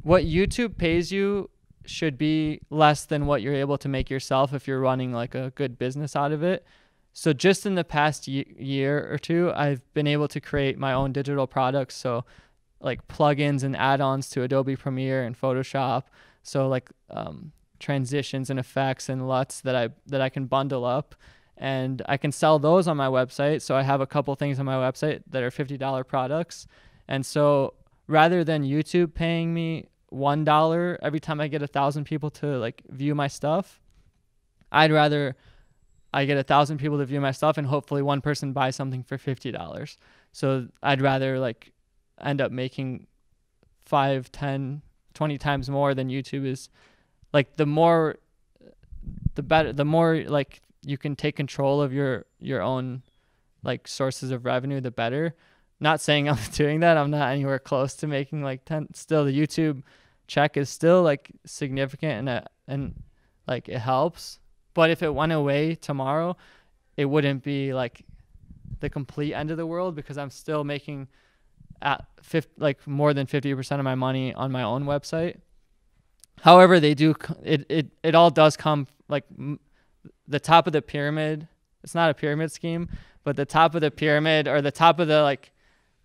what YouTube pays you should be less than what you're able to make yourself if you're running like a good business out of it. So just in the past year or two, I've been able to create my own digital products. So like plugins and add-ons to Adobe Premiere and Photoshop. So like transitions and effects and LUTs that I can bundle up, and I can sell those on my website. So I have a couple things on my website that are $50 products. And so rather than YouTube paying me $1 every time I get 1,000 people to like view my stuff, I'd rather I get 1,000 people to view my stuff and hopefully one person buys something for $50. So I'd rather like end up making 5, 10, 20 times more than YouTube is. Like the more, the better, the more like you can take control of your own like sources of revenue, the better. Not saying I'm doing that. I'm not anywhere close to making like 10. Still, the YouTube check is still like significant and like it helps. But if it went away tomorrow, it wouldn't be like the complete end of the world, because I'm still making like more than 50% of my money on my own website. However, it all does come like the top of the pyramid. It's not a pyramid scheme, but the top of the pyramid, or the top of the like,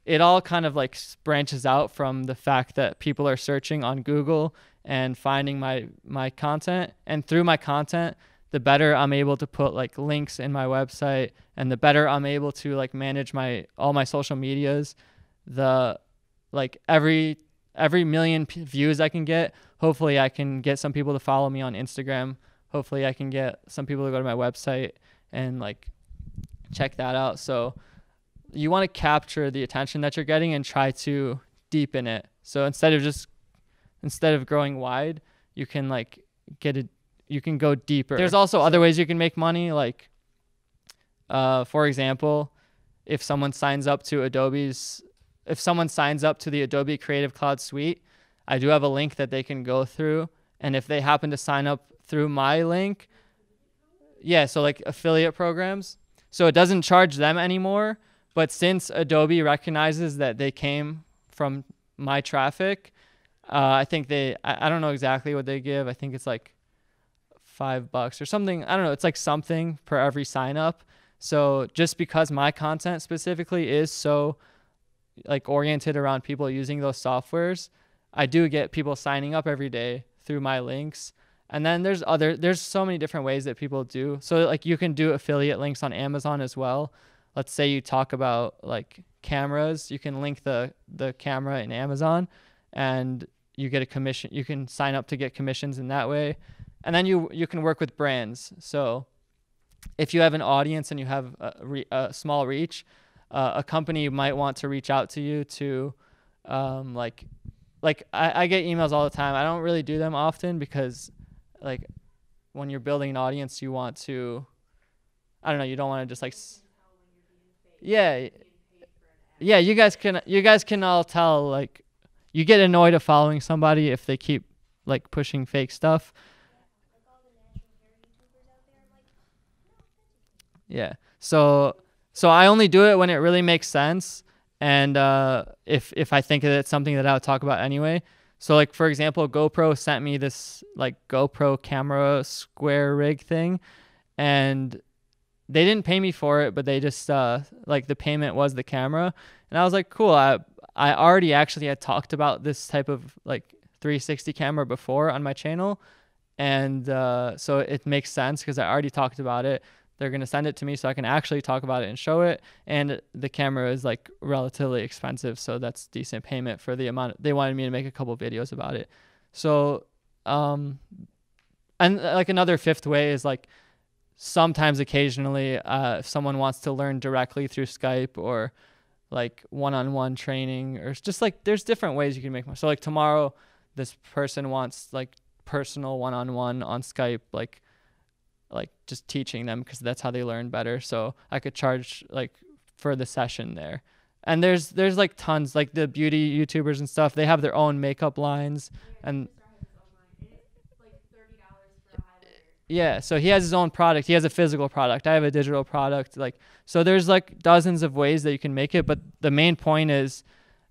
it all kind of like branches out from the fact that people are searching on Google and finding my content, and through my content, the better I'm able to put like links in my website, and the better I'm able to like manage all my social medias. The like every million views I can get, hopefully I can get some people to follow me on Instagram. Hopefully I can get some people to go to my website and like check that out. So you want to capture the attention that you're getting and try to deepen it. So instead of growing wide, you can like you can go deeper. There's also other ways you can make money. Like, for example, if someone signs up to the Adobe Creative Cloud Suite, I do have a link that they can go through. And if they happen to sign up through my link, yeah, so like affiliate programs. So it doesn't charge them anymore. But since Adobe recognizes that they came from my traffic, I think I don't know exactly what they give. I think it's like $5 or something. I don't know. It's like something per every sign up. So just because my content specifically is so like oriented around people using those softwares, I do get people signing up every day through my links. And then there's so many different ways that people do. So like you can do affiliate links on Amazon as well. Let's say you talk about like cameras, you can link the camera in Amazon and you get a commission. You can sign up to get commissions in that way. And then you can work with brands. So if you have an audience and you have a small reach, a company might want to reach out to you to like I get emails all the time. I don't really do them often because like when you're building an audience, you want to, I don't know, you don't want to just like, yeah, you guys can all tell, like you get annoyed of following somebody if they keep like pushing fake stuff. Yeah. So I only do it when it really makes sense. And if I think that it's something that I would talk about anyway. So like, for example, GoPro sent me this like GoPro camera square rig thing, and they didn't pay me for it, but they just like the payment was the camera. And I was like, cool. I already actually had talked about this type of like 360 camera before on my channel. And so it makes sense because I already talked about it. They're going to send it to me so I can actually talk about it and show it. And the camera is like relatively expensive. So that's decent payment for the amount. They wanted me to make a couple videos about it. So, and like another fifth way is like sometimes occasionally, if someone wants to learn directly through Skype or like one-on-one training, or just like, there's different ways you can make money. So like tomorrow, this person wants like personal one-on-one on Skype, like just teaching them because that's how they learn better. So I could charge like for the session there. And there's like tons, like the beauty YouTubers and stuff, they have their own makeup lines. And yeah, so he has his own product. He has a physical product. I have a digital product. Like, so there's like dozens of ways that you can make it. But the main point is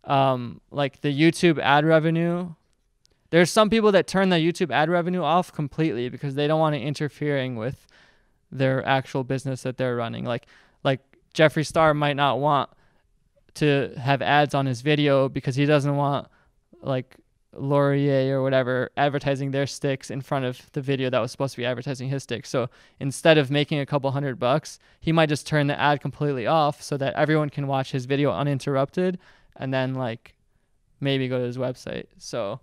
like the YouTube ad revenue there's some people that turn the YouTube ad revenue off completely because they don't want it interfering with their actual business that they're running. Like Jeffree Star might not want to have ads on his video because he doesn't want like Laurier or whatever advertising their sticks in front of the video that was supposed to be advertising his sticks. So instead of making a couple $100, he might just turn the ad completely off so that everyone can watch his video uninterrupted, and then like maybe go to his website. So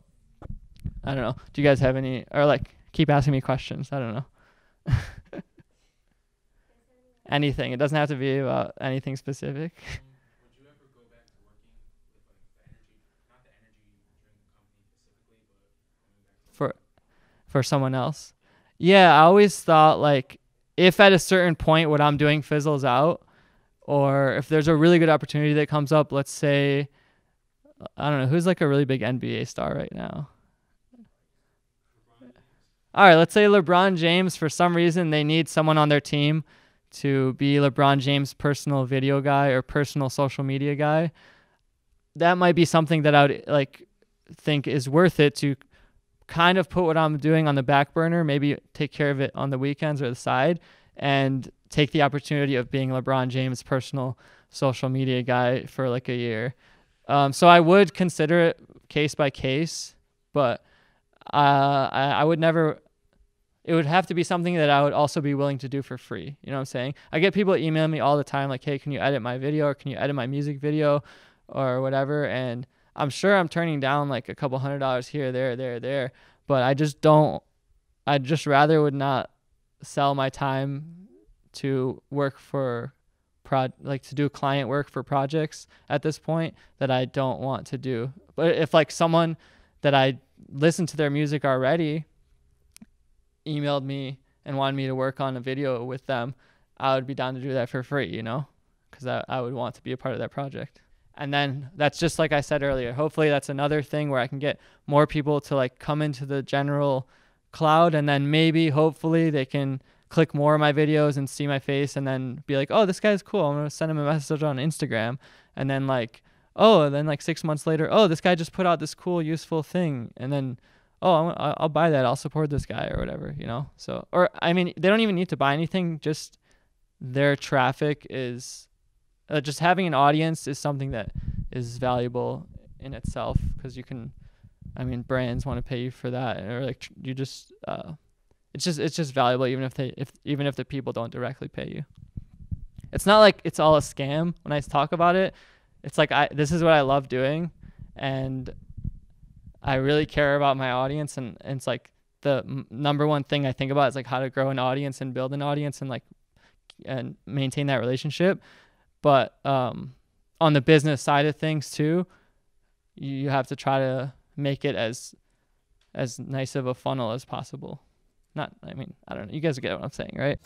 I don't know. Do you guys have any, or like keep asking me questions? I don't know. Anything. It doesn't have to be about anything specific. Would you ever go back to working with like the energy, not the energy drink company specifically, but going back to For someone else? Yeah, I always thought like if at a certain point what I'm doing fizzles out, or if there's a really good opportunity that comes up, let's say, I don't know, who's like a really big NBA star right now? All right, let's say LeBron James, for some reason they need someone on their team to be LeBron James' personal video guy or personal social media guy. That might be something that I would like think is worth it to kind of put what I'm doing on the back burner, maybe take care of it on the weekends or the side, and take the opportunity of being LeBron James' personal social media guy for like a year. So I would consider it case by case, but I would never. It would have to be something that I would also be willing to do for free. You know what I'm saying? I get people email me all the time like, hey, can you edit my video, or can you edit my music video or whatever? And I'm sure I'm turning down like a couple $100 here, there. But I just rather would not sell my time to work for to do client work for projects at this point that I don't want to do. But if like someone that I listen to their music already emailed me and wanted me to work on a video with them, I would be down to do that for free, you know, because I would want to be a part of that project. And then that's just like I said earlier, hopefully that's another thing where I can get more people to like come into the general cloud, and then maybe hopefully they can click more of my videos and see my face and then be like, oh, this guy's cool, I'm going to send him a message on Instagram. And then like, oh, then like 6 months later, oh, this guy just put out this cool, useful thing. And then, oh, I'll buy that. I'll support this guy or whatever, you know? So, or I mean, they don't even need to buy anything. Just their traffic is, just having an audience is something that is valuable in itself, because you can, I mean, brands want to pay you for that, or like you just, it's just valuable even if the people don't directly pay you. It's not like it's all a scam when I talk about it. It's like this is what I love doing, and I really care about my audience, and it's like the number one thing I think about is like how to grow an audience and build an audience and like and maintain that relationship. But on the business side of things too, you have to try to make it as nice of a funnel as possible. I don't know. You guys get what I'm saying, right?